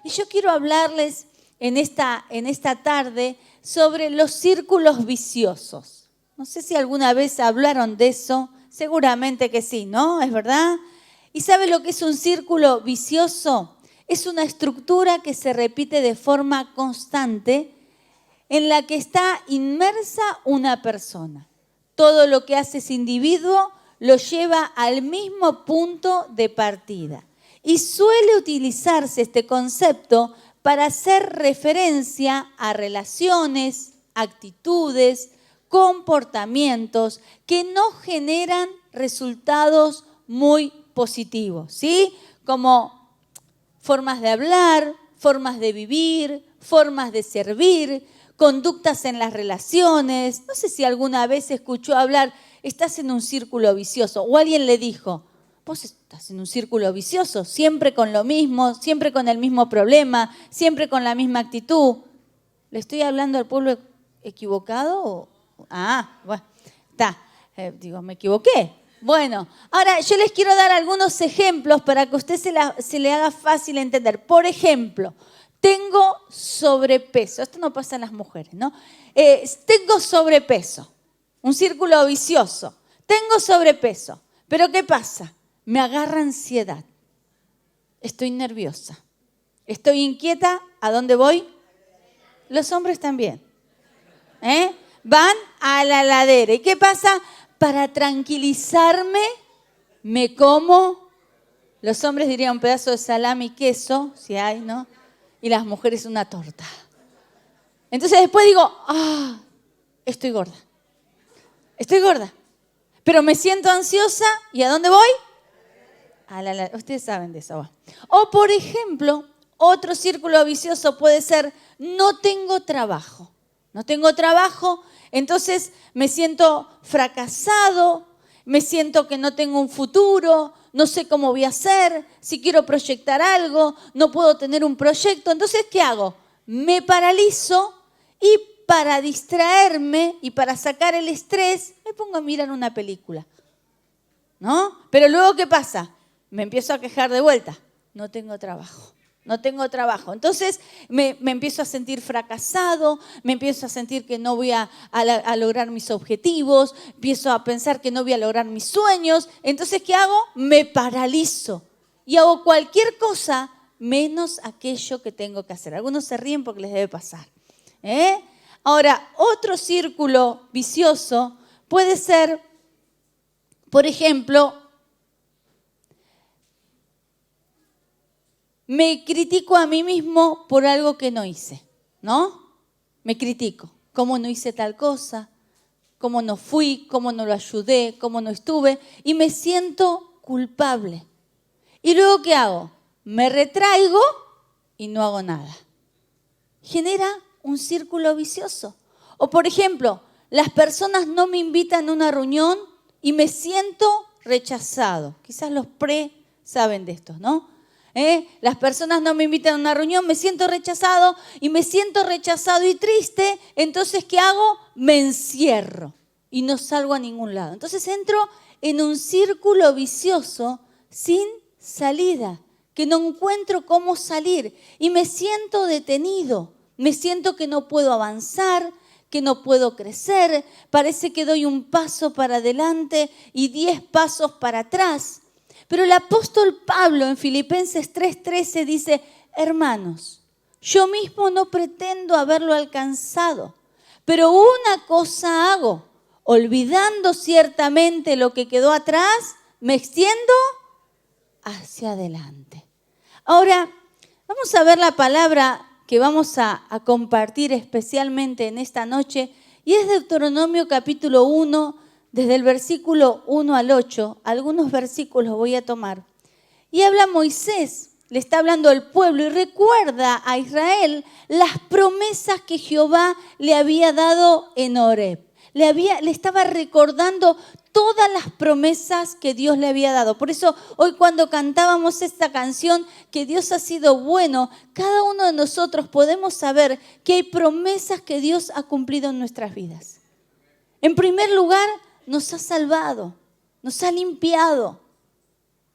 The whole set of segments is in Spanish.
Y yo quiero hablarles en esta tarde sobre los círculos viciosos. No sé si alguna vez hablaron de eso, seguramente que sí, ¿no? ¿Es verdad? ¿Y sabe lo que es un círculo vicioso? Es una estructura que se repite de forma constante en la que está inmersa una persona. Todo lo que hace ese individuo lo lleva al mismo punto de partida. Y suele utilizarse este concepto para hacer referencia a relaciones, actitudes, comportamientos que no generan resultados muy positivos, ¿sí? Como formas de hablar, formas de vivir, formas de servir, conductas en las relaciones. No sé si alguna vez escuchó hablar, estás en un círculo vicioso, o alguien le dijo, vos estás en un círculo vicioso, siempre con lo mismo, siempre con el mismo problema, siempre con la misma actitud. ¿Le estoy hablando al pueblo equivocado? Bueno, está. Me equivoqué. Bueno, ahora yo les quiero dar algunos ejemplos para que a usted se le haga fácil entender. Por ejemplo, tengo sobrepeso. Esto no pasa en las mujeres, ¿no? Tengo sobrepeso. Un círculo vicioso. Tengo sobrepeso. ¿Pero qué pasa? Me agarra ansiedad. Estoy nerviosa. Estoy inquieta. ¿A dónde voy? Los hombres también. Van a la heladera. ¿Y qué pasa? Para tranquilizarme, me como, los hombres dirían un pedazo de salami y queso, si hay, ¿no? Y las mujeres una torta. Entonces después digo, estoy gorda. Estoy gorda. Pero me siento ansiosa, ¿y a dónde voy? Ustedes saben de eso. O por ejemplo, otro círculo vicioso puede ser, no tengo trabajo. No tengo trabajo, entonces me siento fracasado, me siento que no tengo un futuro, no sé cómo voy a hacer, si quiero proyectar algo, no puedo tener un proyecto. Entonces, ¿qué hago? Me paralizo y para distraerme y para sacar el estrés, me pongo a mirar una película, ¿no? Pero luego, ¿qué pasa? Me empiezo a quejar de vuelta. No tengo trabajo. No tengo trabajo. Entonces me empiezo a sentir fracasado, me empiezo a sentir que no voy a lograr mis objetivos, empiezo a pensar que no voy a lograr mis sueños. Entonces, ¿qué hago? Me paralizo y hago cualquier cosa menos aquello que tengo que hacer. Algunos se ríen porque les debe pasar. Ahora, otro círculo vicioso puede ser, por ejemplo, me critico a mí mismo por algo que no hice, ¿no? Me critico. ¿Cómo no hice tal cosa? ¿Cómo no fui? ¿Cómo no lo ayudé? ¿Cómo no estuve? Y me siento culpable. ¿Y luego qué hago? Me retraigo y no hago nada. Genera un círculo vicioso. O por ejemplo, las personas no me invitan a una reunión y me siento rechazado. Quizás los saben de esto, ¿no? Las personas no me invitan a una reunión, me siento rechazado y triste. Entonces, ¿qué hago? Me encierro y no salgo a ningún lado. Entonces entro en un círculo vicioso sin salida, que no encuentro cómo salir y me siento detenido, me siento que no puedo avanzar, que no puedo crecer, parece que doy un paso para adelante y 10 pasos para atrás. Pero el apóstol Pablo en Filipenses 3:13 dice, hermanos, yo mismo no pretendo haberlo alcanzado, pero una cosa hago, olvidando ciertamente lo que quedó atrás, me extiendo hacia adelante. Ahora, vamos a ver la palabra que vamos a compartir especialmente en esta noche, y es Deuteronomio capítulo 1, desde el versículo 1 al 8, algunos versículos voy a tomar. Y habla Moisés, le está hablando al pueblo y recuerda a Israel las promesas que Jehová le había dado en Horeb. Le estaba recordando todas las promesas que Dios le había dado. Por eso hoy cuando cantábamos esta canción, que Dios ha sido bueno, cada uno de nosotros podemos saber que hay promesas que Dios ha cumplido en nuestras vidas. En primer lugar, nos ha salvado, nos ha limpiado,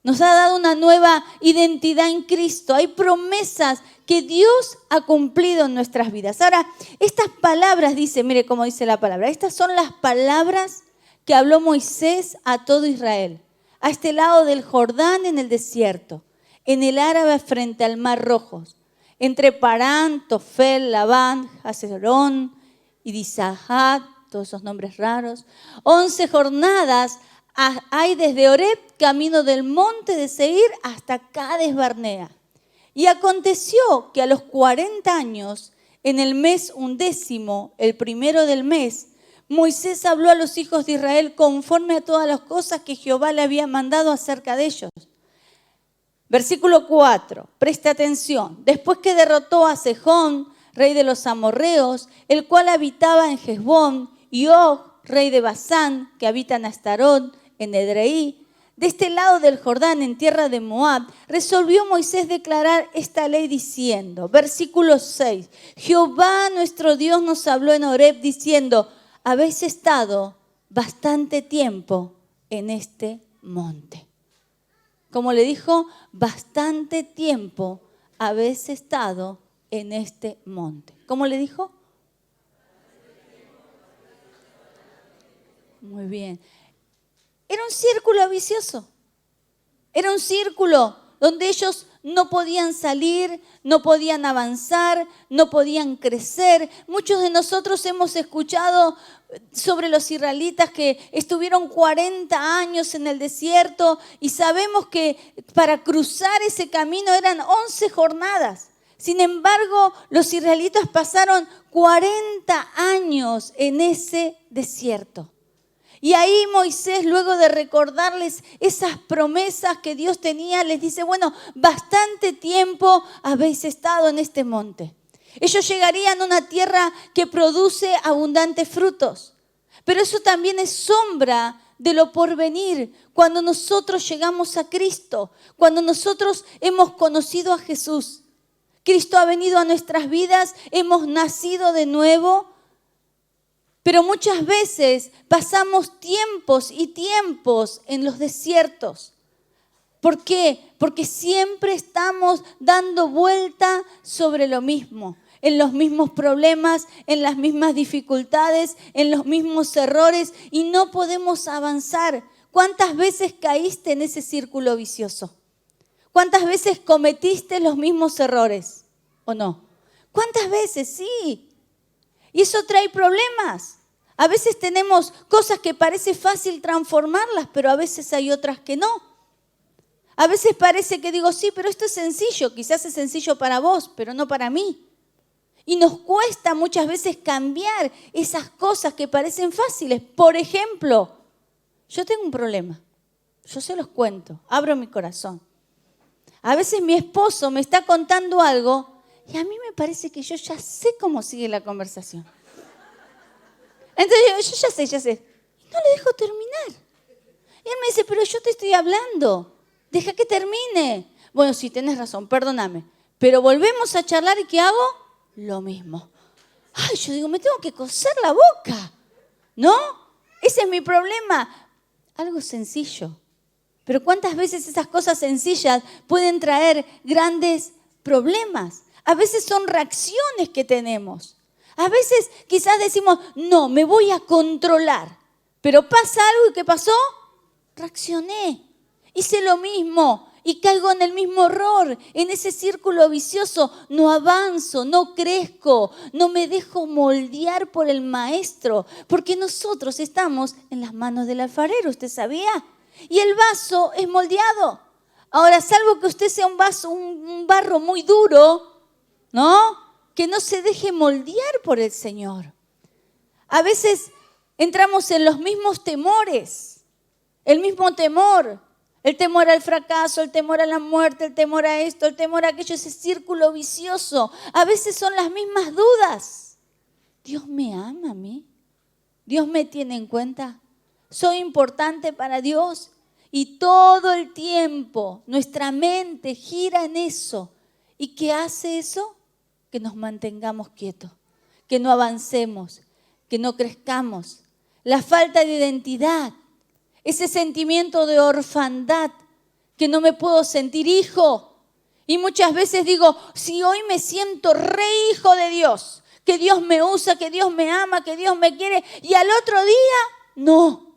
Nos ha dado una nueva identidad en Cristo. Hay promesas que Dios ha cumplido en nuestras vidas. Ahora, estas palabras, dice, mire cómo dice la palabra. Estas son las palabras que habló Moisés a todo Israel. A este lado del Jordán en el desierto, en el Árabe frente al Mar Rojo, entre Parán, Tofel, Labán, Hazerón y Disahat, todos esos nombres raros. 11 jornadas hay desde Horeb, camino del monte de Seir, hasta Cades Barnea. Y aconteció que a los 40 años, en el mes 11, el primero del mes, Moisés habló a los hijos de Israel conforme a todas las cosas que Jehová le había mandado acerca de ellos. Versículo 4, presta atención. Después que derrotó a Sejón, rey de los amorreos, el cual habitaba en Hesbón, y Og, rey de Basán, que habita en Astarot, en Edrei, de este lado del Jordán, en tierra de Moab, resolvió Moisés declarar esta ley diciendo, versículo 6, Jehová nuestro Dios nos habló en Horeb diciendo, habéis estado bastante tiempo en este monte. Como le dijo, bastante tiempo habéis estado en este monte. ¿Cómo le dijo? Muy bien. Era un círculo vicioso. Era un círculo donde ellos no podían salir, no podían avanzar, no podían crecer. Muchos de nosotros hemos escuchado sobre los israelitas que estuvieron 40 años en el desierto y sabemos que para cruzar ese camino eran 11 jornadas. Sin embargo, los israelitas pasaron 40 años en ese desierto. Y ahí Moisés, luego de recordarles esas promesas que Dios tenía, les dice, bueno, bastante tiempo habéis estado en este monte. Ellos llegarían a una tierra que produce abundantes frutos. Pero eso también es sombra de lo porvenir. Cuando nosotros llegamos a Cristo, cuando nosotros hemos conocido a Jesús, Cristo ha venido a nuestras vidas, hemos nacido de nuevo. Pero muchas veces pasamos tiempos y tiempos en los desiertos. ¿Por qué? Porque siempre estamos dando vuelta sobre lo mismo, en los mismos problemas, en las mismas dificultades, en los mismos errores y no podemos avanzar. ¿Cuántas veces caíste en ese círculo vicioso? ¿Cuántas veces cometiste los mismos errores? ¿O no? ¿Cuántas veces? Sí. Y eso trae problemas. A veces tenemos cosas que parece fácil transformarlas, pero a veces hay otras que no. A veces parece que digo, sí, pero esto es sencillo. Quizás es sencillo para vos, pero no para mí. Y nos cuesta muchas veces cambiar esas cosas que parecen fáciles. Por ejemplo, yo tengo un problema. Yo se los cuento, abro mi corazón. A veces mi esposo me está contando algo y a mí me parece que yo ya sé cómo sigue la conversación. Entonces yo ya sé. Y no le dejo terminar. Y él me dice, pero yo te estoy hablando. Deja que termine. Bueno, sí, tenés razón, perdóname. Pero volvemos a charlar y ¿qué hago? Lo mismo. Ay, yo digo, me tengo que coser la boca. ¿No? Ese es mi problema. Algo sencillo. Pero ¿cuántas veces esas cosas sencillas pueden traer grandes problemas? A veces son reacciones que tenemos. A veces quizás decimos, no, me voy a controlar. Pero pasa algo y ¿qué pasó? Reaccioné. Hice lo mismo y caigo en el mismo error, en ese círculo vicioso. No avanzo, no crezco, no me dejo moldear por el maestro. Porque nosotros estamos en las manos del alfarero, ¿usted sabía? Y el vaso es moldeado. Ahora, salvo que usted sea un barro muy duro, ¿no? Que no se deje moldear por el Señor. A veces entramos en los mismos temores, el mismo temor, el temor al fracaso, el temor a la muerte, el temor a esto, el temor a aquello, ese círculo vicioso. A veces son las mismas dudas. ¿Dios me ama a mí? ¿Dios me tiene en cuenta? ¿Soy importante para Dios? Y todo el tiempo nuestra mente gira en eso. ¿Y qué hace eso? Que nos mantengamos quietos, que no avancemos, que no crezcamos. La falta de identidad, ese sentimiento de orfandad que no me puedo sentir hijo. Y muchas veces digo, si hoy me siento re hijo de Dios, que Dios me usa, que Dios me ama, que Dios me quiere, y al otro día, no.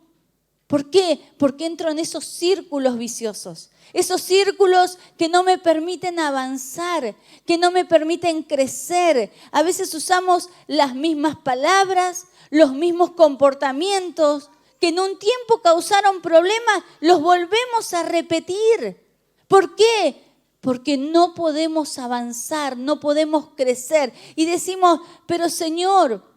¿Por qué? Porque entro en esos círculos viciosos. Esos círculos que no me permiten avanzar, que no me permiten crecer. A veces usamos las mismas palabras, los mismos comportamientos, que en un tiempo causaron problemas, los volvemos a repetir. ¿Por qué? Porque no podemos avanzar, no podemos crecer. Y decimos, pero Señor,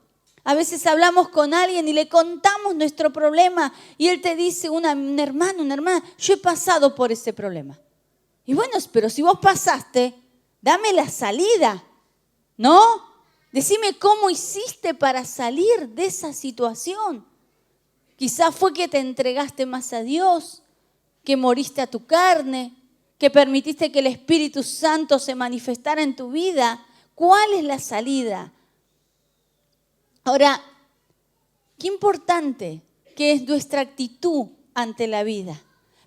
a veces hablamos con alguien y le contamos nuestro problema y él te dice, un hermano, una hermana, yo he pasado por ese problema. Y bueno, pero si vos pasaste, dame la salida, ¿no? Decime cómo hiciste para salir de esa situación. Quizás fue que te entregaste más a Dios, que moriste a tu carne, que permitiste que el Espíritu Santo se manifestara en tu vida. ¿Cuál es la salida? Ahora, qué importante que es nuestra actitud ante la vida,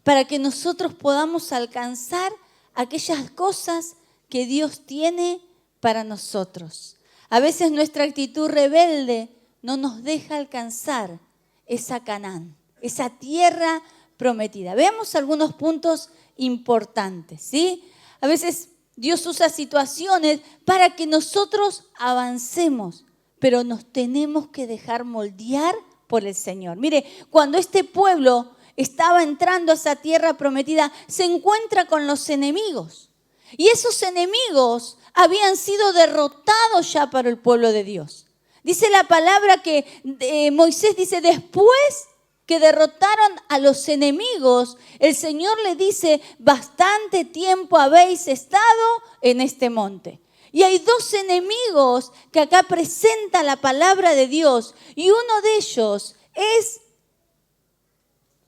para que nosotros podamos alcanzar aquellas cosas que Dios tiene para nosotros. A veces nuestra actitud rebelde no nos deja alcanzar esa Canaán, esa tierra prometida. Veamos algunos puntos importantes, ¿sí? A veces Dios usa situaciones para que nosotros avancemos, pero nos tenemos que dejar moldear por el Señor. Mire, cuando este pueblo estaba entrando a esa tierra prometida, se encuentra con los enemigos. Y esos enemigos habían sido derrotados ya para el pueblo de Dios. Dice la palabra que Moisés dice, después que derrotaron a los enemigos, el Señor le dice, bastante tiempo habéis estado en este monte. Y hay dos enemigos que acá presenta la palabra de Dios. Y uno de ellos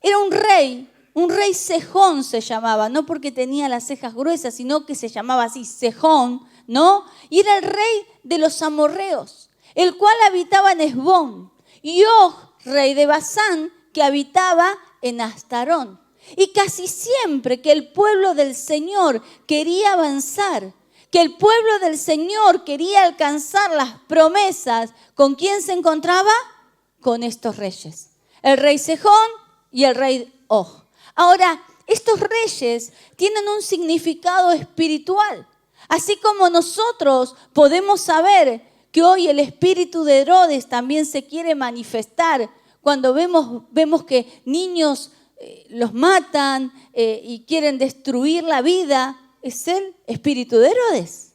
era un rey Sejón se llamaba, no porque tenía las cejas gruesas, sino que se llamaba así, Sejón, ¿no? Y era el rey de los amorreos, el cual habitaba en Hesbón. Y Og, rey de Basán, que habitaba en Astarón. Y casi siempre que el pueblo del Señor quería avanzar, que el pueblo del Señor quería alcanzar las promesas, ¿con quién se encontraba? Con estos reyes. El rey Sejón y el rey Og. Ahora, estos reyes tienen un significado espiritual. Así como nosotros podemos saber que hoy el espíritu de Herodes también se quiere manifestar cuando vemos que niños los matan y quieren destruir la vida, es el espíritu de Herodes.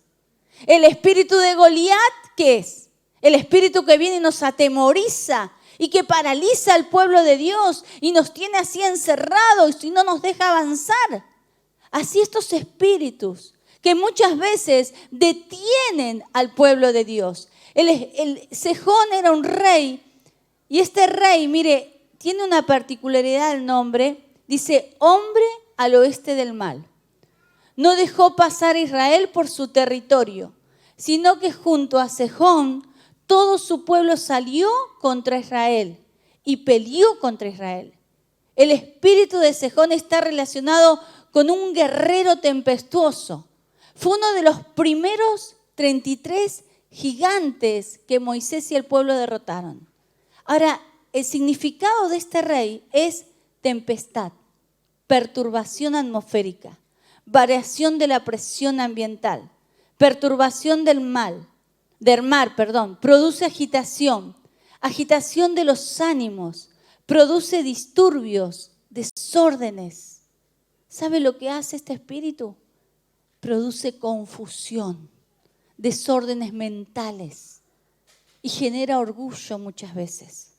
El espíritu de Goliat, ¿qué es? El espíritu que viene y nos atemoriza y que paraliza al pueblo de Dios y nos tiene así encerrados y no nos deja avanzar. Así estos espíritus que muchas veces detienen al pueblo de Dios. El Sejón era un rey y este rey, mire, tiene una particularidad el nombre, dice, hombre al oeste del mal. No dejó pasar a Israel por su territorio, sino que junto a Sejón todo su pueblo salió contra Israel y peleó contra Israel. El espíritu de Sejón está relacionado con un guerrero tempestuoso. Fue uno de los primeros 33 gigantes que Moisés y el pueblo derrotaron. Ahora, el significado de este rey es tempestad, perturbación atmosférica, variación de la presión ambiental, perturbación del mar, produce agitación de los ánimos, produce disturbios, desórdenes. ¿Sabe lo que hace este espíritu? Produce confusión, desórdenes mentales y genera orgullo muchas veces.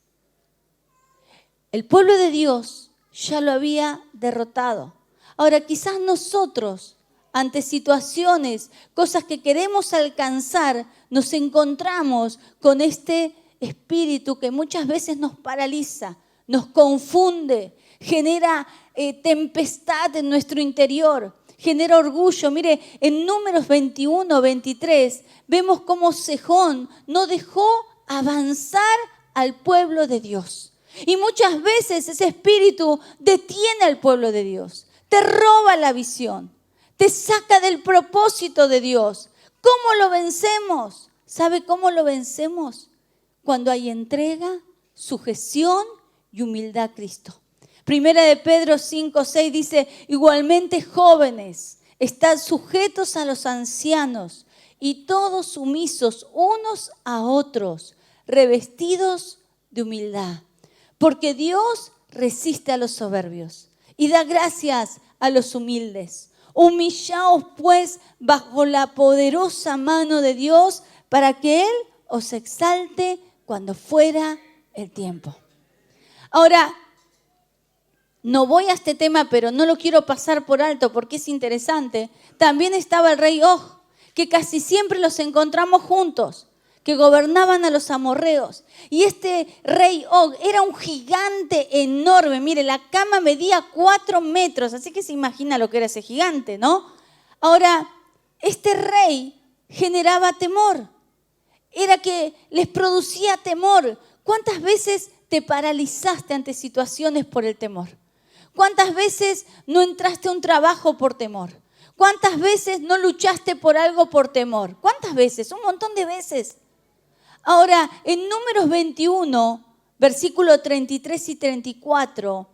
El pueblo de Dios ya lo había derrotado. Ahora, quizás nosotros, ante situaciones, cosas que queremos alcanzar, nos encontramos con este espíritu que muchas veces nos paraliza, nos confunde, genera tempestad en nuestro interior, genera orgullo. Mire, en Números 21, 23, vemos cómo Sejón no dejó avanzar al pueblo de Dios. Y muchas veces ese espíritu detiene al pueblo de Dios. te roba la visión, te saca del propósito de Dios. ¿Cómo lo vencemos? ¿Sabe cómo lo vencemos? Cuando hay entrega, sujeción y humildad a Cristo. Primera de Pedro 5:6 dice, igualmente jóvenes, estad sujetos a los ancianos y todos sumisos unos a otros, revestidos de humildad. Porque Dios resiste a los soberbios y da gracias a los humildes. Humillaos pues bajo la poderosa mano de Dios para que Él os exalte cuando fuera el tiempo. Ahora, no voy a este tema, pero no lo quiero pasar por alto porque es interesante. También estaba el rey Og, que casi siempre los encontramos juntos, que gobernaban a los amorreos. Y este rey Og era un gigante enorme. Mire, la cama medía 4 metros, así que se imagina lo que era ese gigante, ¿no? Ahora, este rey generaba temor. Era que les producía temor. ¿Cuántas veces te paralizaste ante situaciones por el temor? ¿Cuántas veces no entraste a un trabajo por temor? ¿Cuántas veces no luchaste por algo por temor? ¿Cuántas veces? Un montón de veces. Ahora, en Números 21, versículo 33 y 34,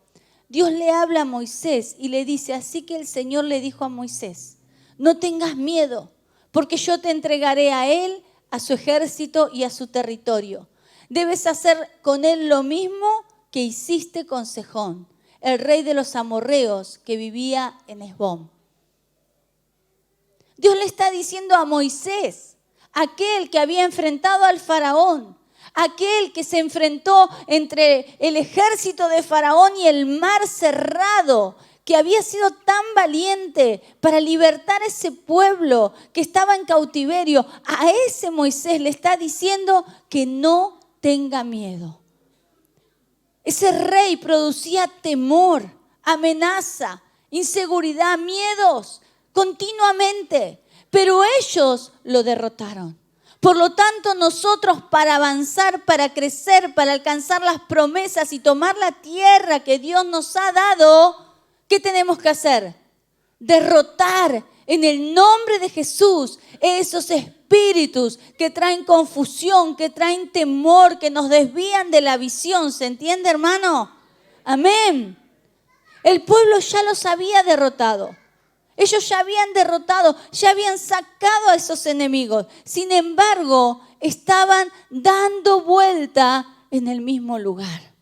Dios le habla a Moisés y le dice, así que el Señor le dijo a Moisés, no tengas miedo, porque yo te entregaré a él, a su ejército y a su territorio. Debes hacer con él lo mismo que hiciste con Sejón, el rey de los amorreos que vivía en Hesbón. Dios le está diciendo a Moisés, aquel que había enfrentado al faraón, aquel que se enfrentó entre el ejército de Faraón y el mar cerrado, que había sido tan valiente para libertar a ese pueblo que estaba en cautiverio, a ese Moisés le está diciendo que no tenga miedo. Ese rey producía temor, amenaza, inseguridad, miedos continuamente, pero ellos lo derrotaron. Por lo tanto, nosotros para avanzar, para crecer, para alcanzar las promesas y tomar la tierra que Dios nos ha dado, ¿qué tenemos que hacer? Derrotar en el nombre de Jesús esos espíritus que traen confusión, que traen temor, que nos desvían de la visión. ¿Se entiende, hermano? Amén. El pueblo ya los había derrotado. Ellos ya habían derrotado, ya habían sacado a esos enemigos. Sin embargo, estaban dando vuelta en el mismo lugar.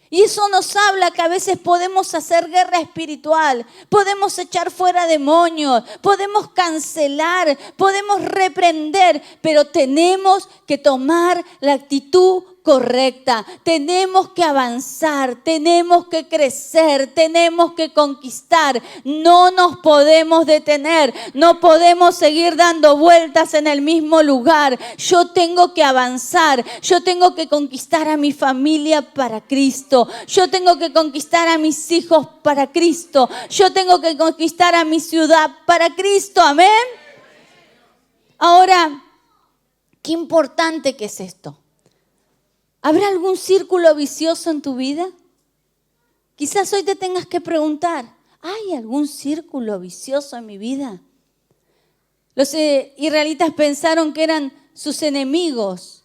Y eso nos habla que a veces podemos hacer guerra espiritual, podemos echar fuera demonios, podemos cancelar, podemos reprender, pero tenemos que tomar la actitud correcta. Tenemos que avanzar, tenemos que crecer, tenemos que conquistar. No nos podemos detener, no podemos seguir dando vueltas en el mismo lugar. Yo tengo que avanzar, yo tengo que conquistar a mi familia para Cristo. Yo tengo que conquistar a mis hijos para Cristo. Yo tengo que conquistar a mi ciudad para Cristo. Amén. Ahora, qué importante que es esto. ¿Habrá algún círculo vicioso en tu vida? Quizás hoy te tengas que preguntar, ¿hay algún círculo vicioso en mi vida? Los israelitas pensaron que eran sus enemigos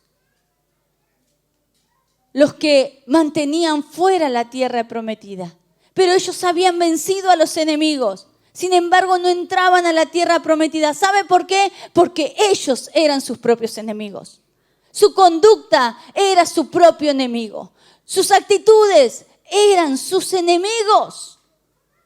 los que mantenían fuera la tierra prometida. Pero ellos habían vencido a los enemigos. Sin embargo, no entraban a la tierra prometida. ¿Sabe por qué? Porque ellos eran sus propios enemigos. Su conducta era su propio enemigo. Sus actitudes eran sus enemigos.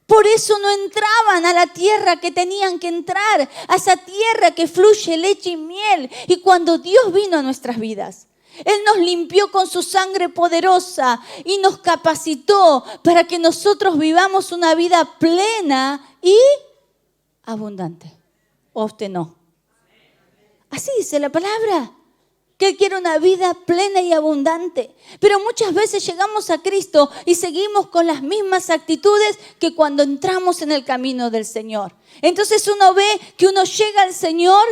Por eso no entraban a la tierra que tenían que entrar, a esa tierra que fluye leche y miel. Y cuando Dios vino a nuestras vidas, Él nos limpió con su sangre poderosa y nos capacitó para que nosotros vivamos una vida plena y abundante. ¿O a usted no? Así dice la palabra. Que Él quiere una vida plena y abundante. Pero muchas veces llegamos a Cristo y seguimos con las mismas actitudes que cuando entramos en el camino del Señor. Entonces uno ve que uno llega al Señor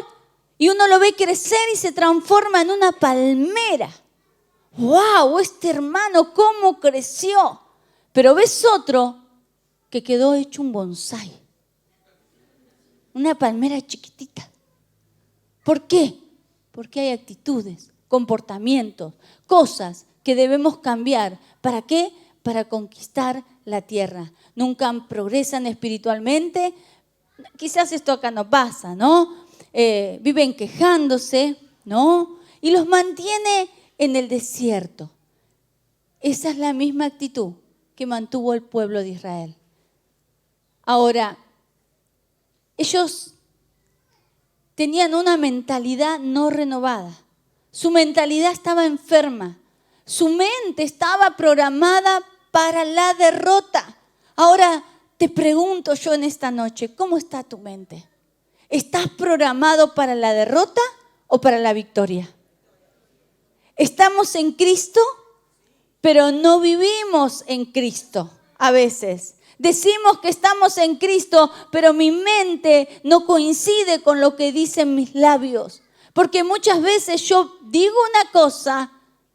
y uno lo ve crecer y se transforma en una palmera. ¡Wow! Este hermano, ¿cómo creció? Pero ves otro que quedó hecho un bonsái. Una palmera chiquitita. ¿Por qué? Porque hay actitudes, comportamientos, cosas que debemos cambiar. ¿Para qué? Para conquistar la tierra. Nunca progresan espiritualmente. Quizás esto acá no pasa, ¿no? Viven quejándose, ¿no? Y los mantiene en el desierto. Esa es la misma actitud que mantuvo el pueblo de Israel. Ahora, ellos tenían una mentalidad no renovada. Su mentalidad estaba enferma. Su mente estaba programada para la derrota. Ahora te pregunto yo en esta noche, ¿cómo está tu mente? ¿Estás programado para la derrota o para la victoria? Estamos en Cristo, pero no vivimos en Cristo a veces. Decimos que estamos en Cristo, pero mi mente no coincide con lo que dicen mis labios. Porque muchas veces yo digo una cosa,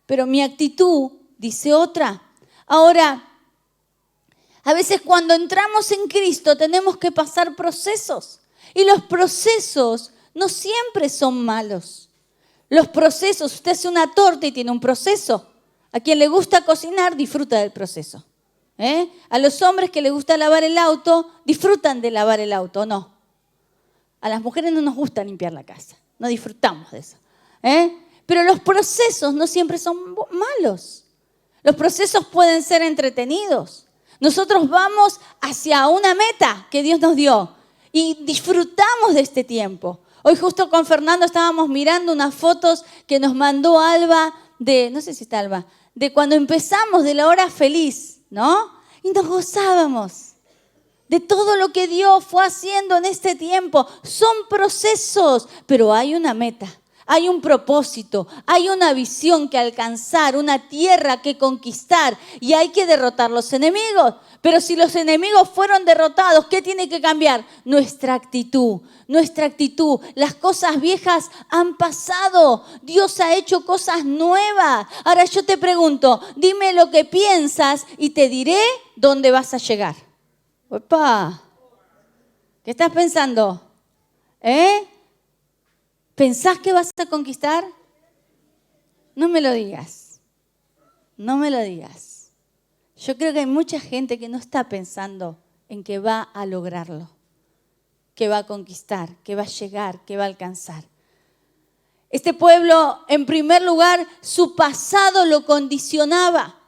pero mi actitud dice otra. Ahora, a veces cuando entramos en Cristo tenemos que pasar procesos. Y los procesos no siempre son malos. Los procesos, usted hace una torta y tiene un proceso. A quien le gusta cocinar, disfruta del proceso. A los hombres que les gusta lavar el auto, disfrutan de lavar el auto, ¿no? A las mujeres no nos gusta limpiar la casa, no disfrutamos de eso. Pero los procesos no siempre son malos. Los procesos pueden ser entretenidos. Nosotros vamos hacia una meta que Dios nos dio y disfrutamos de este tiempo. Hoy justo con Fernando estábamos mirando unas fotos que nos mandó Alba no sé si está Alba, de cuando empezamos, de la hora feliz, ¿no? Y nos gozábamos de todo lo que Dios fue haciendo en este tiempo. Son procesos, pero hay una meta, hay un propósito, hay una visión que alcanzar, una tierra que conquistar y hay que derrotar los enemigos. Pero si los enemigos fueron derrotados, ¿qué tiene que cambiar? Nuestra actitud. Nuestra actitud. Las cosas viejas han pasado. Dios ha hecho cosas nuevas. Ahora yo te pregunto, dime lo que piensas y te diré dónde vas a llegar. Opa, ¿qué estás pensando? ¿Pensás que vas a conquistar? No me lo digas. No me lo digas. Yo creo que hay mucha gente que no está pensando en que va a lograrlo, que va a conquistar, que va a llegar, que va a alcanzar. Este pueblo, en primer lugar, su pasado lo condicionaba.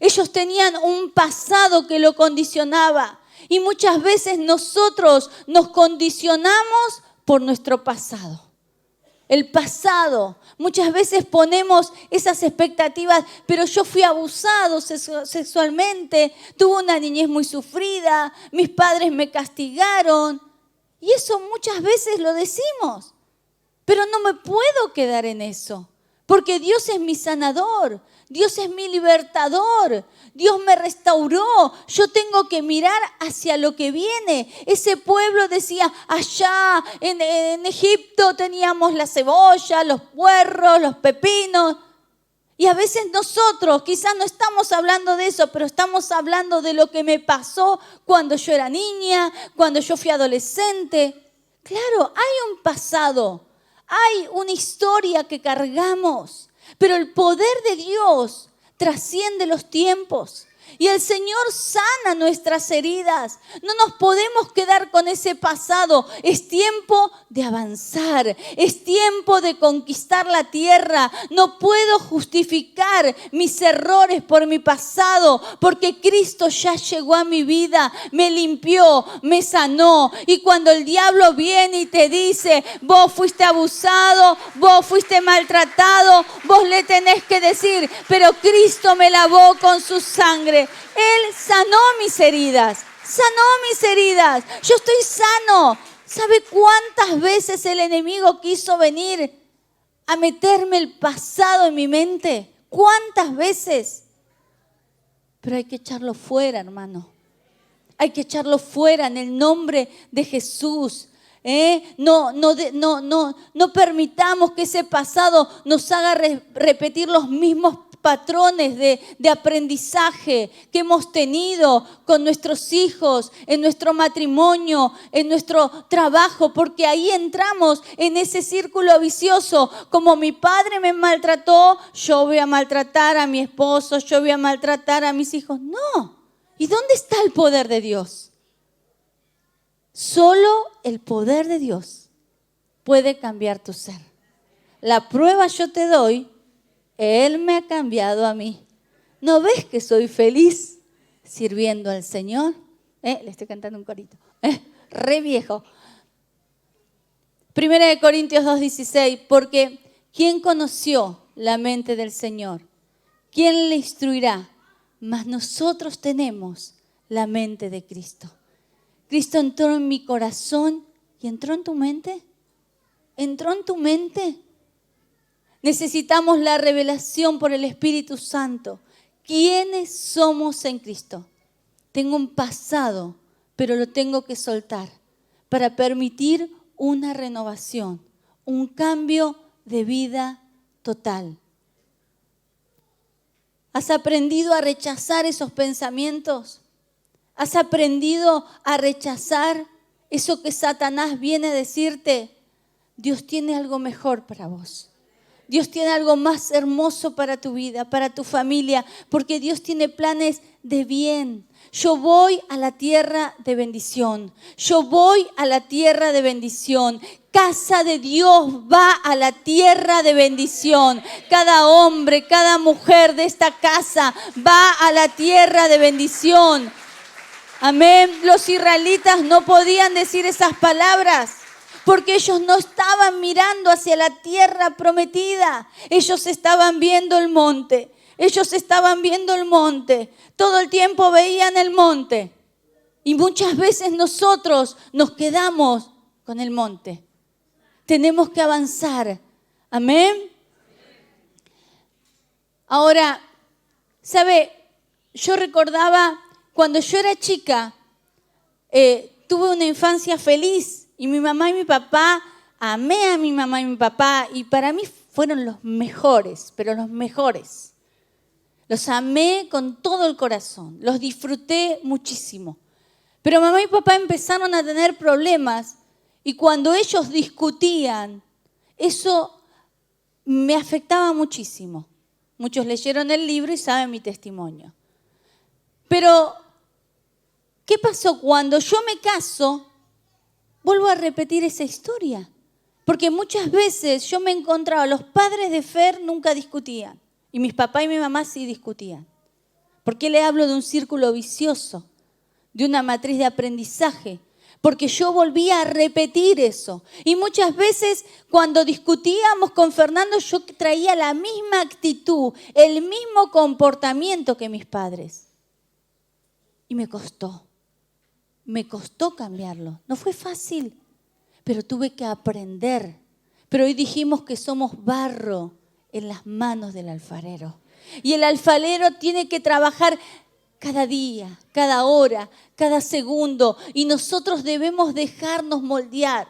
Ellos tenían un pasado que lo condicionaba. Y muchas veces nosotros nos condicionamos por nuestro pasado. El pasado, muchas veces ponemos esas expectativas, pero yo fui abusado sexualmente, tuve una niñez muy sufrida, mis padres me castigaron. Y eso muchas veces lo decimos, pero no me puedo quedar en eso, porque Dios es mi sanador, Dios es mi libertador, Dios me restauró. Yo tengo que mirar hacia lo que viene. Ese pueblo decía, allá en Egipto teníamos la cebolla, los puerros, los pepinos. Y a veces nosotros quizás no estamos hablando de eso, pero estamos hablando de lo que me pasó cuando yo era niña, cuando yo fui adolescente. Claro, hay un pasado, hay una historia que cargamos. Pero el poder de Dios trasciende los tiempos y el Señor sana nuestras heridas. No nos podemos quedar con ese pasado. Es tiempo de avanzar, es tiempo de conquistar la tierra. No puedo justificar mis errores por mi pasado, porque Cristo ya llegó a mi vida, me limpió, me sanó. Y cuando el diablo viene y te dice, vos fuiste abusado, vos fuiste maltratado, vos le tenés que decir, pero Cristo me lavó con su sangre. Él sanó mis heridas, yo estoy sano. ¿Sabe cuántas veces el enemigo quiso venir a meterme el pasado en mi mente? ¿Cuántas veces? Pero hay que echarlo fuera, hermano. Hay que echarlo fuera en el nombre de Jesús. No permitamos que ese pasado nos haga repetir los mismos patrones de aprendizaje que hemos tenido con nuestros hijos, en nuestro matrimonio, en nuestro trabajo, porque ahí entramos en ese círculo vicioso. Como mi padre me maltrató, yo voy a maltratar a mi esposo, yo voy a maltratar a mis hijos. No. ¿Y dónde está el poder de Dios? Solo el poder de Dios puede cambiar tu ser. La prueba yo te doy, Él me ha cambiado a mí. ¿No ves que soy feliz sirviendo al Señor? Le estoy cantando un corito. Re viejo. 1 Corintios 2:16, porque ¿quién conoció la mente del Señor? ¿Quién le instruirá? Mas nosotros tenemos la mente de Cristo. Cristo entró en mi corazón y entró en tu mente. ¿Entró en tu mente? Necesitamos la revelación por el Espíritu Santo. ¿Quiénes somos en Cristo? Tengo un pasado, pero lo tengo que soltar para permitir una renovación, un cambio de vida total. ¿Has aprendido a rechazar esos pensamientos? ¿Has aprendido a rechazar eso que Satanás viene a decirte? Dios tiene algo mejor para vos. Dios tiene algo más hermoso para tu vida, para tu familia, porque Dios tiene planes de bien. Yo voy a la tierra de bendición. Yo voy a la tierra de bendición. Casa de Dios va a la tierra de bendición. Cada hombre, cada mujer de esta casa va a la tierra de bendición. Amén. Los israelitas no podían decir esas palabras porque ellos no estaban mirando hacia la tierra prometida. Ellos estaban viendo el monte. Ellos estaban viendo el monte. Todo el tiempo veían el monte. Y muchas veces nosotros nos quedamos con el monte. Tenemos que avanzar. Amén. Ahora, ¿sabe? Yo recordaba cuando yo era chica, tuve una infancia feliz. Y mi mamá y mi papá, amé a mi mamá y mi papá. Y para mí fueron los mejores, pero los mejores. Los amé con todo el corazón. Los disfruté muchísimo. Pero mamá y papá empezaron a tener problemas. Y cuando ellos discutían, eso me afectaba muchísimo. Muchos leyeron el libro y saben mi testimonio. Pero, ¿qué pasó? Cuando yo me caso, vuelvo a repetir esa historia. Porque muchas veces yo me encontraba, los padres de Fer nunca discutían. Y mis papá y mi mamá sí discutían. ¿Por qué le hablo de un círculo vicioso? De una matriz de aprendizaje. Porque yo volvía a repetir eso. Y muchas veces cuando discutíamos con Fernando, yo traía la misma actitud, el mismo comportamiento que mis padres. Y me costó cambiarlo. No fue fácil, pero tuve que aprender. Pero hoy dijimos que somos barro en las manos del alfarero. Y el alfarero tiene que trabajar cada día, cada hora, cada segundo. Y nosotros debemos dejarnos moldear.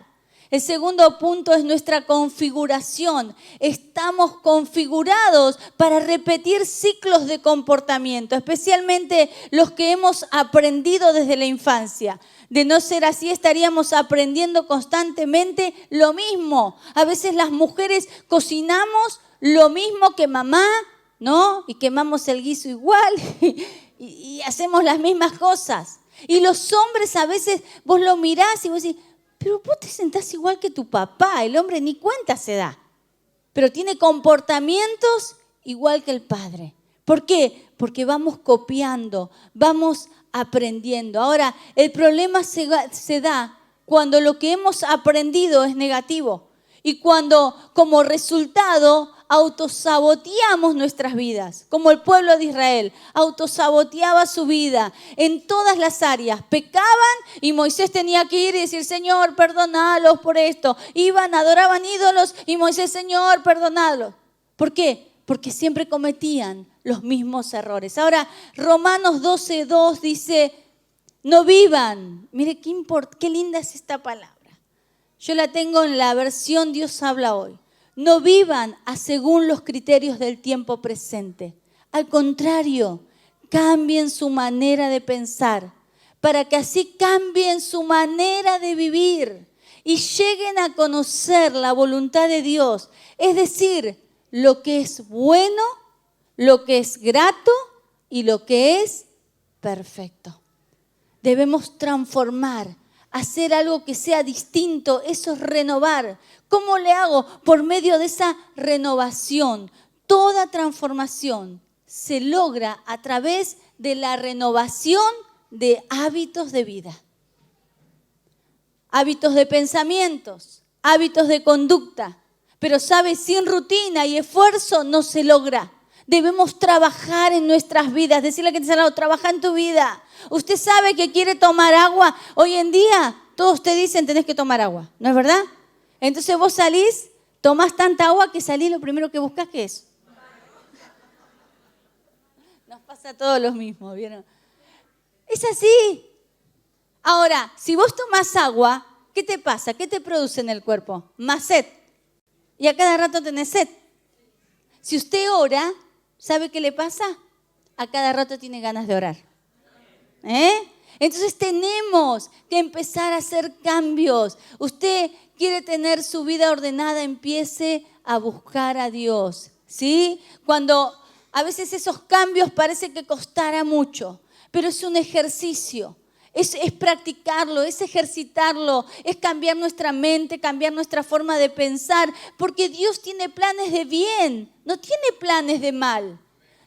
El segundo punto es nuestra configuración. Estamos configurados para repetir ciclos de comportamiento, especialmente los que hemos aprendido desde la infancia. De no ser así, estaríamos aprendiendo constantemente lo mismo. A veces las mujeres cocinamos lo mismo que mamá, ¿no? Y quemamos el guiso igual y hacemos las mismas cosas. Y los hombres a veces vos lo mirás y vos decís, pero vos te sentás igual que tu papá. El hombre ni cuenta se da. Pero tiene comportamientos igual que el padre. ¿Por qué? Porque vamos copiando, vamos aprendiendo. Ahora, el problema se da cuando lo que hemos aprendido es negativo. Y cuando como resultado autosaboteamos nuestras vidas, como el pueblo de Israel, autosaboteaba su vida en todas las áreas. Pecaban y Moisés tenía que ir y decir, Señor, perdónalos por esto. Iban, adoraban ídolos y Moisés, Señor, perdónalos. ¿Por qué? Porque siempre cometían los mismos errores. Ahora, Romanos 12:2 dice, no vivan. Mire qué linda es esta palabra. Yo la tengo en la versión Dios habla hoy. No vivan según los criterios del tiempo presente, Al contrario, cambien su manera de pensar, para que así cambien su manera de vivir y lleguen a conocer la voluntad de Dios. Es decir, lo que es bueno, lo que es grato y lo que es perfecto. Debemos transformar, hacer algo que sea distinto. Eso es renovar. ¿Cómo le hago? Por medio de esa renovación. Toda transformación se logra a través de la renovación de hábitos de vida. Hábitos de pensamientos, hábitos de conducta. Pero, ¿sabes? Sin rutina y esfuerzo no se logra. Debemos trabajar en nuestras vidas. Decirle que te está al lado, trabaja en tu vida. Usted sabe que quiere tomar agua. Hoy en día todos te dicen tenés que tomar agua. ¿No es verdad? Entonces vos salís, tomás tanta agua que salís, lo primero que buscas, ¿qué es? Nos pasa a todos los mismos, ¿vieron? Es así. Ahora, si vos tomás agua, ¿qué te pasa? ¿Qué te produce en el cuerpo? Más sed. Y a cada rato tenés sed. Si usted ora, ¿sabe qué le pasa? A cada rato tiene ganas de orar. Entonces tenemos que empezar a hacer cambios. Usted quiere tener su vida ordenada, empiece a buscar a Dios, ¿sí? Cuando a veces esos cambios parece que costara mucho, pero es un ejercicio. Es practicarlo, es ejercitarlo, es cambiar nuestra mente, cambiar nuestra forma de pensar, porque Dios tiene planes de bien, no tiene planes de mal.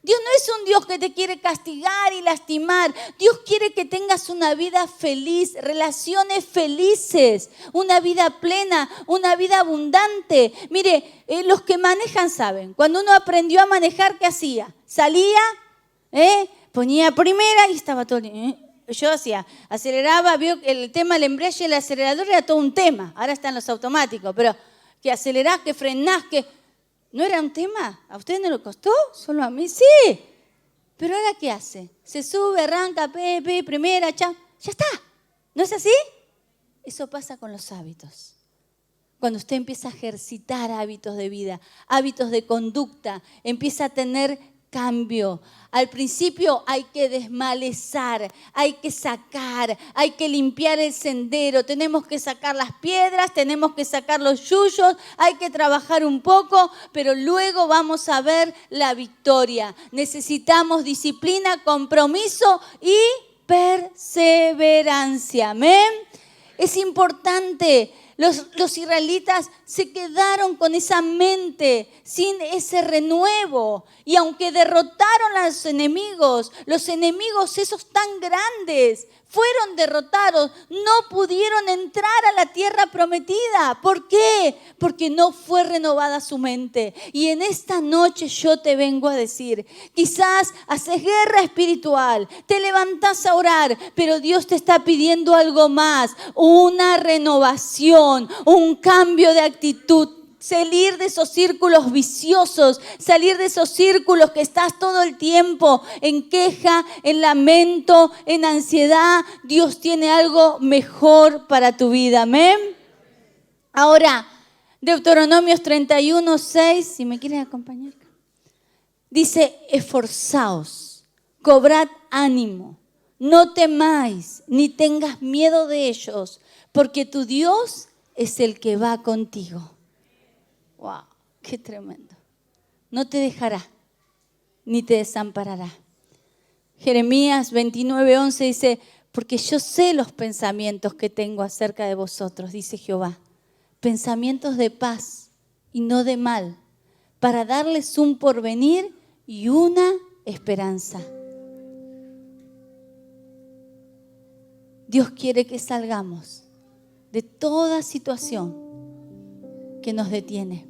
Dios no es un Dios que te quiere castigar y lastimar. Dios quiere que tengas una vida feliz, relaciones felices, una vida plena, una vida abundante. Mire, los que manejan saben, cuando uno aprendió a manejar, ¿qué hacía? Salía, ponía primera y estaba todo... Yo hacía, aceleraba, vio el tema del embrague y el acelerador era todo un tema. Ahora están los automáticos, pero que acelerás, que frenás, que... ¿No era un tema? ¿A ustedes no le costó? ¿Solo a mí? Sí. Pero ahora, ¿qué hace? Se sube, arranca, primera, ya está. ¿No es así? Eso pasa con los hábitos. Cuando usted empieza a ejercitar hábitos de vida, hábitos de conducta, empieza a tener cambio. Al principio hay que desmalezar, hay que sacar, hay que limpiar el sendero, tenemos que sacar las piedras, tenemos que sacar los yuyos, hay que trabajar un poco, pero luego vamos a ver la victoria. Necesitamos disciplina, compromiso y perseverancia. Amén. Es importante. Los israelitas se quedaron con esa mente, sin ese renuevo. Y aunque derrotaron a los enemigos esos tan grandes, fueron derrotados, no pudieron entrar a la tierra prometida. ¿Por qué? Porque no fue renovada su mente. Y en esta noche yo te vengo a decir, quizás haces guerra espiritual, te levantás a orar, pero Dios te está pidiendo algo más, una renovación, un cambio de actitud. Salir de esos círculos viciosos, salir de esos círculos que estás todo el tiempo en queja, en lamento, en ansiedad. Dios tiene algo mejor para tu vida. Amén. Ahora, Deuteronomios 31:6, si me quieren acompañar. Dice, esforzaos, cobrad ánimo, no temáis, ni tengas miedo de ellos, porque tu Dios es el que va contigo. ¡Wow! ¡Qué tremendo! No te dejará, ni te desamparará. Jeremías 29:11 dice, porque yo sé los pensamientos que tengo acerca de vosotros, dice Jehová. Pensamientos de paz y no de mal, para darles un porvenir y una esperanza. Dios quiere que salgamos de toda situación que nos detiene.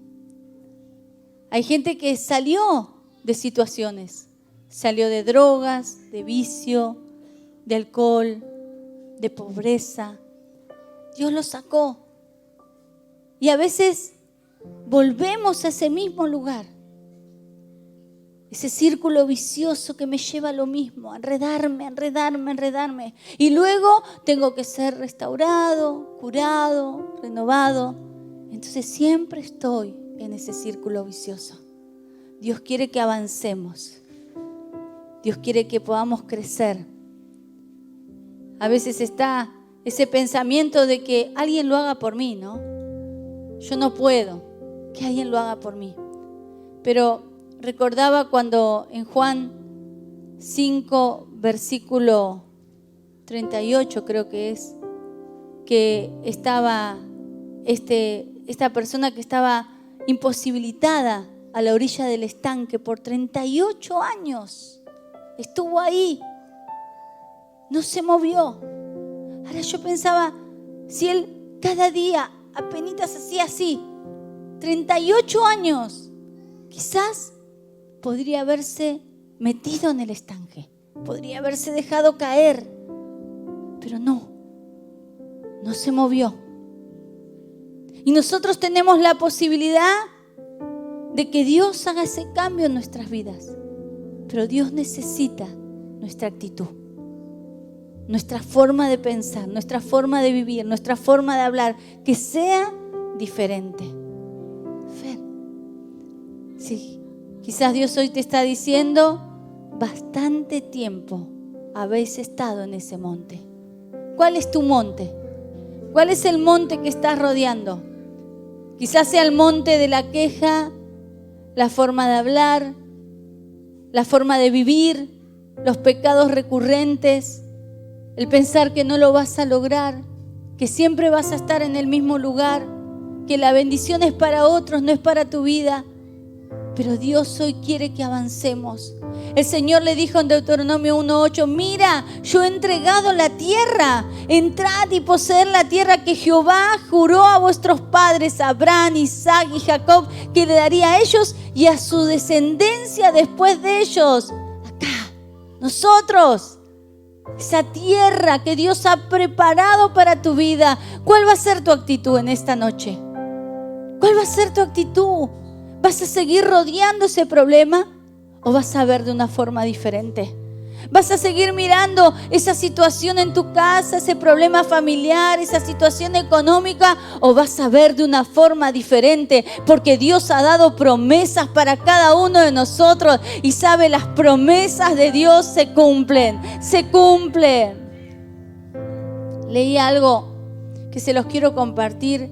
Hay gente que salió de situaciones, salió de drogas, de vicio, de alcohol, de pobreza. Dios los sacó. Y a veces volvemos a ese mismo lugar. Ese círculo vicioso que me lleva a lo mismo, a enredarme. Y luego tengo que ser restaurado, curado, renovado. Entonces siempre estoy en ese círculo vicioso. Dios quiere que avancemos. Dios quiere que podamos crecer. A veces está ese pensamiento de que alguien lo haga por mí, ¿no? Yo no puedo, que alguien lo haga por mí. Pero recordaba cuando en Juan 5, versículo 38 creo que es, que estaba esta persona que estaba imposibilitada a la orilla del estanque por 38 años. Estuvo ahí, no se movió. Ahora yo pensaba, si él cada día apenitas hacía así, 38 años, quizás podría haberse metido en el estanque, podría haberse dejado caer, pero no se movió. Y nosotros tenemos la posibilidad de que Dios haga ese cambio en nuestras vidas, pero Dios necesita nuestra actitud, nuestra forma de pensar, nuestra forma de vivir, nuestra forma de hablar, que sea diferente. Fer, sí, quizás Dios hoy te está diciendo, bastante tiempo habéis estado en ese monte. ¿Cuál es tu monte? ¿Cuál es el monte que estás rodeando? Quizás sea el monte de la queja, la forma de hablar, la forma de vivir, los pecados recurrentes, el pensar que no lo vas a lograr, que siempre vas a estar en el mismo lugar, que la bendición es para otros, no es para tu vida. Pero Dios hoy quiere que avancemos. El Señor le dijo en Deuteronomio 1:8, mira, yo he entregado la tierra, entrad y poseed la tierra que Jehová juró a vuestros padres, Abraham, Isaac y Jacob, que le daría a ellos y a su descendencia después de ellos. Acá, nosotros, esa tierra que Dios ha preparado para tu vida. ¿Cuál va a ser tu actitud en esta noche? ¿Cuál va a ser tu actitud? ¿Vas a seguir rodeando ese problema o vas a ver de una forma diferente? ¿Vas a seguir mirando esa situación en tu casa, ese problema familiar, esa situación económica, o vas a ver de una forma diferente? Porque Dios ha dado promesas para cada uno de nosotros y sabe, las promesas de Dios se cumplen, se cumplen. Leí algo que se los quiero compartir.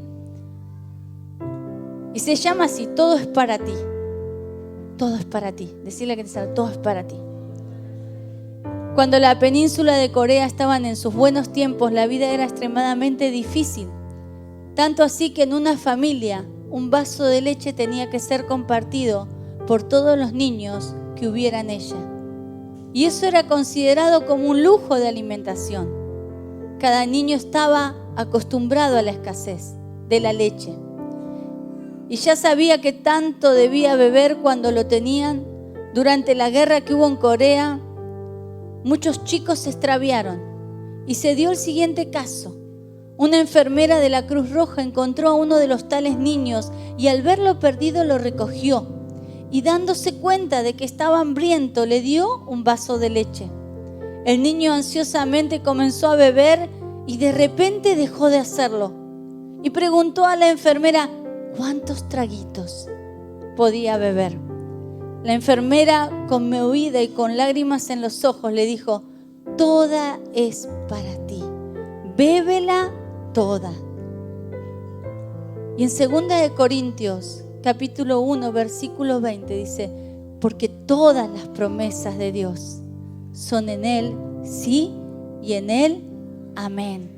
Y se llama así, todo es para ti. Todo es para ti. Decirle que te sabe, todo es para ti. Cuando la península de Corea estaban en sus buenos tiempos, la vida era extremadamente difícil. Tanto así que en una familia, un vaso de leche tenía que ser compartido por todos los niños que hubiera en ella. Y eso era considerado como un lujo de alimentación. Cada niño estaba acostumbrado a la escasez de la leche. Y ya sabía que tanto debía beber cuando lo tenían. Durante la guerra que hubo en Corea, muchos chicos se extraviaron. Y se dio el siguiente caso. Una enfermera de la Cruz Roja encontró a uno de los tales niños y al verlo perdido lo recogió. Y dándose cuenta de que estaba hambriento, le dio un vaso de leche. El niño ansiosamente comenzó a beber y de repente dejó de hacerlo. Y preguntó a la enfermera, ¿cuántos traguitos podía beber? La enfermera, conmovida y con lágrimas en los ojos, le dijo, toda es para ti, bébela toda. Y en 2 Corintios, capítulo 1, versículo 20, dice, porque todas las promesas de Dios son en Él, sí, y en Él, amén.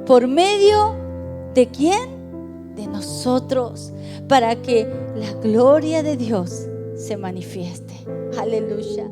¿Por medio de quién? De nosotros, para que la gloria de Dios se manifieste. Aleluya.